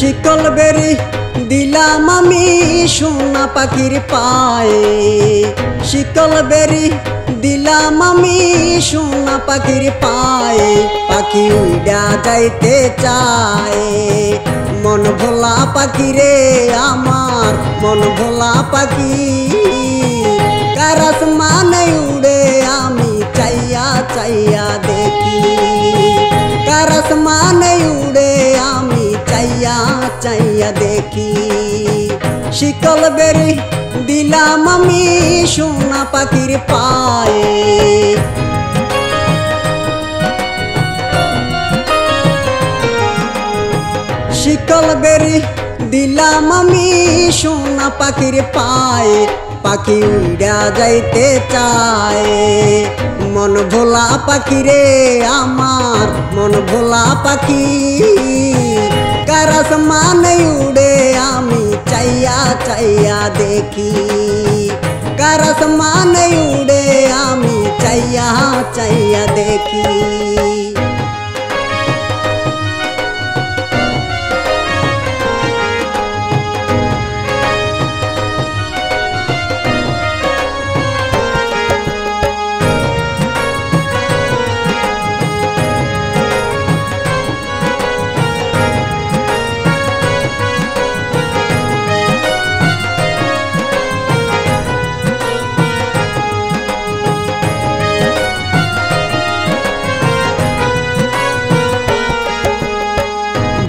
শিকল বেরি দিলাম আমি সোনা পাখির পায়ে, শিকল বেরি দিলাম আমি সোনা পাখির পায়ে। পাখি উইড়া যাইতে চায়, মন ভোলা পাখি রে আমার মন ভোলা পাখি। কার আসমানে উড়ে আমি চাইয়া চাইয়া দেখি, কার আসমানে উড়ে আমি চাইয়া চাইয়া দেখি। শিকল বেরি দিলাম আমি সোনা পাখির পায়ে। শিকল বেরি দিলাম আমি সোনা পাখির পায়ে। পাখি উড়া যাইতে চায়, মন ভোলা পাখি রে আমার মন ভোলা পাখি। কার আসমানে উড়ে আমি চাইয়া চাইয়া দেখি, কার আসমানে উড়ে আমি চাইয়া চাইয়া দেখি।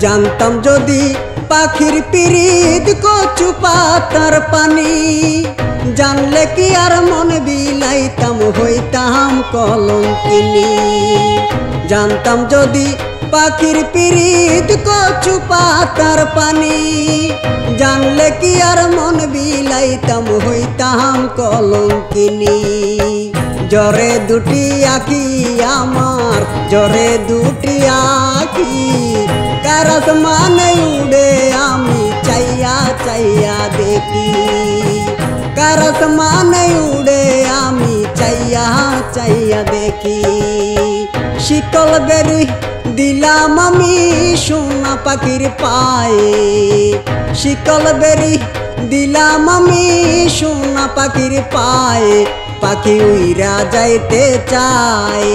জানতাম যদি পাখির পিরিত কচু পাতার পানি, জানলে কি আর মন বিলাইতাম হইতাম কলঙ্কিনী। জানতাম যদি পাখির পিরিত কচু পাতার পানি, জানলে কি আর মন বিলাইতাম হইতাম কলঙ্কিনী। জরে দুটি আঁখি আমার জরে দুটি আঁখি, কার আসমানে উড়ে আমি চাইয়া চাইয়া দেখি, কার আসমানে উড়ে আমি চাইয়া চাইয়া দেখি। শিকল বেরি দিলাম আমি সোনা পাখির পায়ে, শিকল বেরি দিলাম আমি সোনা পাখির পায়ে। পাখি উইরা যাইতে চায়,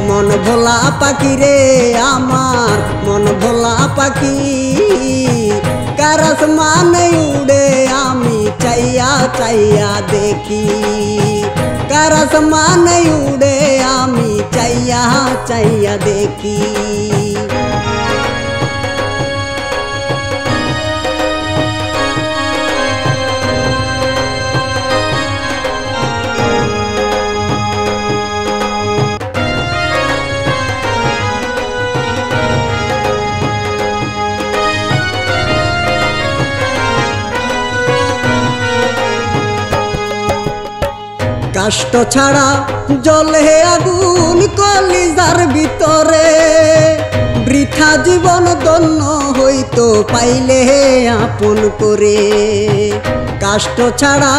মন ভোলা পাখি রে আমার মন ভোলা পাখি। কার আসমানে উড়ে আমি চাইয়া চাইয়া দেখি, কার আসমানে উড়ে আমি চাইয়া চাইয়া দেখি। কাষ্ট ছাড়া জ্বলে আগুন কলিজার ভিতরে, বৃথা জীবন ধন্য হইতো পাইলে আপন করে। কাষ্ট ছাড়া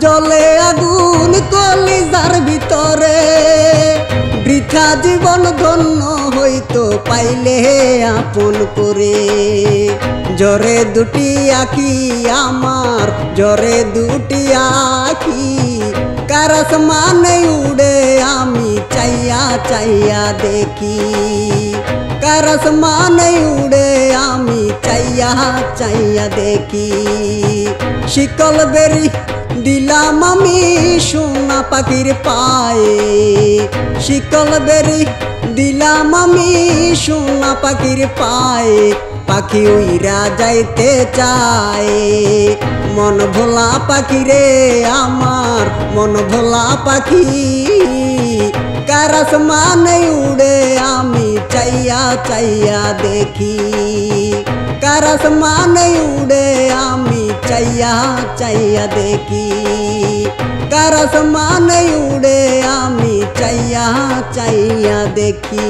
জ্বলে আগুন কলিজার ভিতরে, বৃথা জীবন ধন্য হইতো পাইলে আপন করে। জরে দুটি আঁখি আমার জরে দুটি আঁখি, কার আসমানে উড়ে আমি চাইয়া চাইয়া দেখি, কার আসমানে উড়ে আমি চাইয়া চাইয়া দেখি। শিকল বেরি দিলাম আমি সোনা পাখির পায়ে, শিকল বেরি দিলাম আমি সোনা পাখির পায়ে। পাখি উইরা যাইতে চায়, মন ভোলা পাখি রে আমার মন ভোলা পাখি। কার আসমানে উড়ে আমি চাইয়া চাইয়া দেখি, কার আসমানে উড়ে আমি চাইয়া চাইয়া দেখি, কার আসমানে উড়ে আমি চাইয়া চাইয়া দেখি।